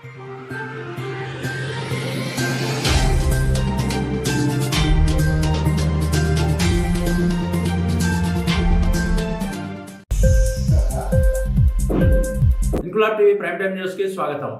Inquilab TV prime time news కి స్వాగతం.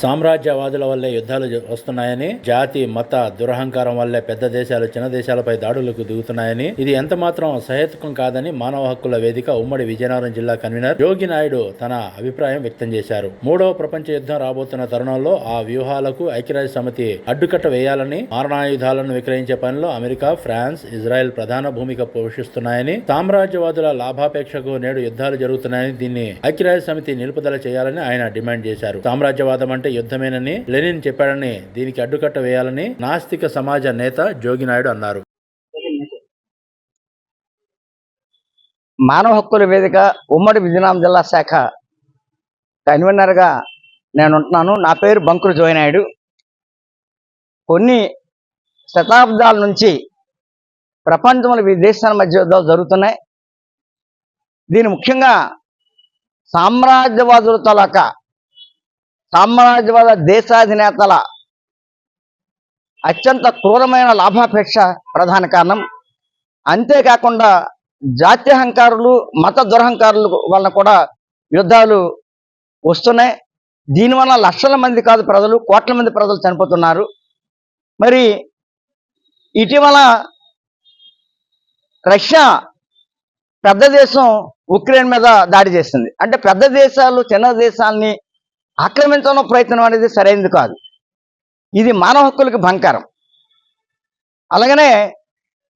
సామ్రాజ్యవాదుల వల్లే యుద్ధాలు వస్తున్నాయని, జాతి మత దురహంకారం వల్లే పెద్ద దేశాలు చిన్న దేశాలపై దాడులకు దిగుతున్నాయని, ఇది ఎంత మాత్రం సహేతుకం కాదని మానవ హక్కుల వేదిక ఉమ్మడి విజయనగరం జిల్లా కన్వీనర్ యోగి నాయుడు తన అభిప్రాయం వ్యక్తం చేశారు. మూడవ ప్రపంచ యుద్ధం రాబోతున్న తరుణంలో ఆ వ్యూహాలకు ఐక్యరాజ్య సమితి అడ్డుకట్ట వేయాలని, మారణాయుధాలను విక్రయించే పనిలో అమెరికా, ఫ్రాన్స్, ఇజ్రాయెల్ ప్రధాన భూమిక పోషిస్తున్నాయని, సామ్రాజ్యవాదుల లాభాపేక్షకు నేడు యుద్ధాలు జరుగుతున్నాయని, దీన్ని ఐక్యరాజ్య సమితి నిలుపుదల చేయాలని ఆయన డిమాండ్ చేశారు. సామ్రాజ్యవాదం అంటే యుద్ధమేనని లెనిన్ చెప్పాడని, దీనికి అడ్డుకట్ట వేయాలని నాస్తిక సమాజ నేత జోగినాయుడు అన్నారు. మానవ హక్కుల వేదిక ఉమ్మడి విజయనగరం జిల్లా శాఖ కన్వీనర్గా నేను ఉంటున్నాను. నా పేరు బంకురు జోగినాయుడు. కొన్ని శతాబ్దాల నుంచి ప్రపంచంలో వివిధ దేశాల మధ్య యుద్ధాలు జరుగుతున్నాయి. దీని ముఖ్యంగా సామ్రాజ్యవాదుల తాలూకా సామ్రాజ్యవాద దేశాధినేతల అత్యంత క్రూరమైన లాభాపేక్ష ప్రధాన కారణం. అంతేకాకుండా జాత్యహంకారులు, మత దురహంకారులు వలన కూడా యుద్ధాలు వస్తున్నాయి. దీనివల్ల లక్షల మంది కాదు ప్రజలు, కోట్ల మంది ప్రజలు చనిపోతున్నారు. మరి ఇటీవల రష్యా పెద్ద దేశం ఉక్రెయిన్ మీద దాడి చేస్తుంది. అంటే పెద్ద దేశాలు చిన్న దేశాలని ఆక్రమించడం ప్రయత్నం అనేది సరైనది కాదు. ఇది మానవ హక్కులకు భంకరం. అలాగనే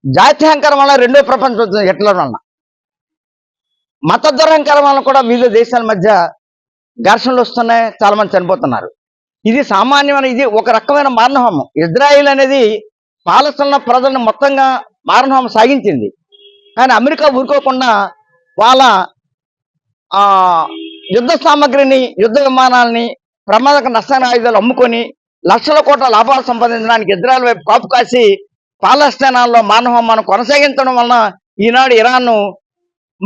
జాత్యహంకారం వల్ల రెండో ప్రపంచ యుద్ధం హిట్లర్ వలన, మత దురహంకారం వలన కూడా వివిధ దేశాల మధ్య ఘర్షణలు వస్తున్నాయి, చాలా మంది చనిపోతున్నారు. ఇది సామాన్యమైన, ఇది ఒక రకమైన మారణహోమం. ఇజ్రాయిల్ అనేది పాలస్తీనా ప్రజలను మొత్తంగా మారణహోమం సాగించింది. కానీ అమెరికా ఊరుకోకుండా వాళ్ళ యుద్ధ సామగ్రిని, యుద్ధ విమానాలని, ప్రమాదక నష్టాన్ని ఆయుధాలు అమ్ముకొని లక్షల కోట్ల లాభాలు సంపాదించడానికి ఇజ్రాయెల్ వైపు కాపు కాసి పాలస్తీనాలో మానవహోమాన్ని కొనసాగించడం వలన ఈనాడు ఇరాన్ను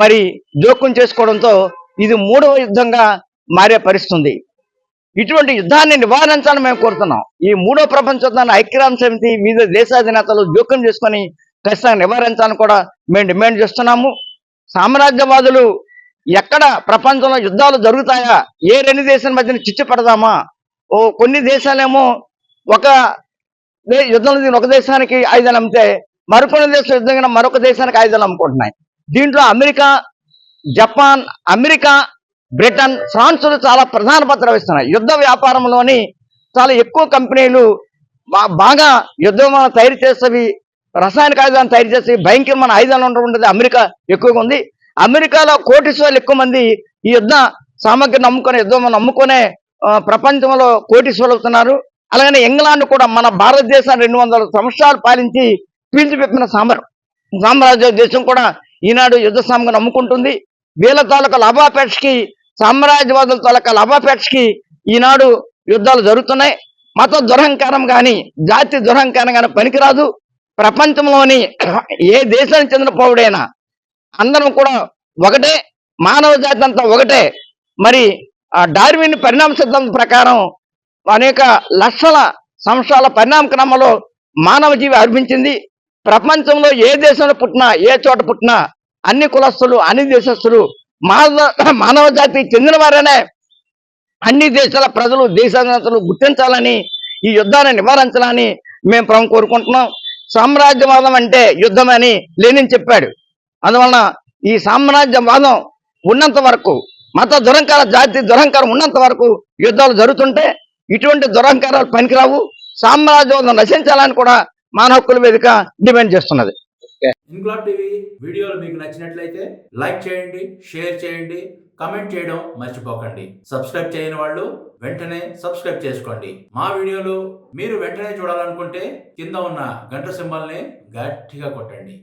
మరి జోక్యం చేసుకోవడంతో ఇది మూడవ యుద్ధంగా మారే పరిస్థితుంది. ఇటువంటి యుద్ధాన్ని నివారించాలని మేము కోరుతున్నాం. ఈ మూడో ప్రపంచ యుద్ధాన్ని ఐక్యరాజ్య సమితి వివిధ దేశాధినేతలు జోక్యం చేసుకొని ఖచ్చితంగా నివారించాలని కూడా మేము డిమాండ్ చేస్తున్నాము. సామ్రాజ్యవాదులు ఎక్కడ ప్రపంచంలో యుద్ధాలు జరుగుతాయా, ఏ రెండు దేశాల మధ్యన చిచ్చు పెడదామా, కొన్ని దేశాలేమో ఒక యుద్ధం ఒక దేశానికి ఆయుధాలు అమ్మితే మరికొన్ని దేశం యుద్ధంగా మరొక దేశానికి ఆయుధాలు అమ్ముకుంటున్నాయి. దీంట్లో అమెరికా, జపాన్, బ్రిటన్, ఫ్రాన్స్లు చాలా ప్రధాన పాత్ర వహిస్తున్నాయి. యుద్ధ వ్యాపారంలోని చాలా ఎక్కువ కంపెనీలు బాగా యుద్ధ విమానాలు తయారు చేసేవి, రసాయనిక ఆయుధాలను తయారు చేసి భయంకరమైన ఆయుధాలు ఉండేది అమెరికా ఎక్కువగా ఉంది. అమెరికాలో కోటీశ్వర్లు ఎక్కువ మంది ఈ యుద్ధ సామగ్రిని నమ్ముకునే, యుద్ధం నమ్ముకునే ప్రపంచంలో కోటీశ్వర్లు అవుతున్నారు. అలాగనే ఇంగ్లాండ్ కూడా మన భారతదేశాన్ని 200 సంవత్సరాలు పాలించి పీల్చిపెట్టిన సామ్రాజ్య దేశం కూడా ఈనాడు యుద్ధ సామగ్రి నమ్ముకుంటుంది. వీళ్ళ తాలూకా లాభాపేక్షకి, సామ్రాజ్యవాదుల తాలూకా లాభాపేక్షకి ఈనాడు యుద్ధాలు జరుగుతున్నాయి. మత దురహంకారం కానీ, జాతి దురహంకారం కానీ పనికిరాదు. ప్రపంచంలోని ఏ దేశానికి చెందిన పౌరుడైనా అందరం కూడా ఒకటే, మానవ జాతి అంతా ఒకటే. మరి డార్విన్ పరిణామ సిద్ధాంతం ప్రకారం అనేక లక్షల సంవత్సరాల పరిణామ క్రమంలో మానవ జీవి అర్పించింది. ప్రపంచంలో ఏ దేశంలో పుట్టినా, ఏ చోట పుట్టినా అన్ని కులస్తులు, అన్ని దేశస్తులు మానవ జాతికి చెందిన వారనే అన్ని దేశాల ప్రజలు, దేశాధినేతలు గుర్తించాలని, ఈ యుద్ధాన్ని నివారించాలని మేము కోరుకుంటున్నాం. సామ్రాజ్యవాదం అంటే యుద్ధం అని లెనిన్ చెప్పాడు. అందువలన ఈ సామ్రాజ్యవాదం ఉన్నంత వరకు, మత దురహంకార, జాతి దురహంకారం ఉన్నంత వరకు యుద్ధాలు జరుగుతుంటే ఇటువంటి దురహంకారాలు పనికిరావు. సామ్రాజ్యవాదం నశించాలని కూడా మానవ హక్కుల వేదిక డిమాండ్ చేస్తున్నది. ఇంక్లాబ్ టీవీ వీడియోలు మీకు నచ్చినట్లయితే లైక్ చేయండి, షేర్ చేయండి, కమెంట్ చేయడం మర్చిపోకండి. సబ్స్క్రైబ్ చేయని వాళ్ళు వెంటనే సబ్స్క్రైబ్ చేసుకోండి. మా వీడియోలు మీరు వెంటనే చూడాలనుకుంటే కింద ఉన్న గంట సింబల్ని గట్టిగా కొట్టండి.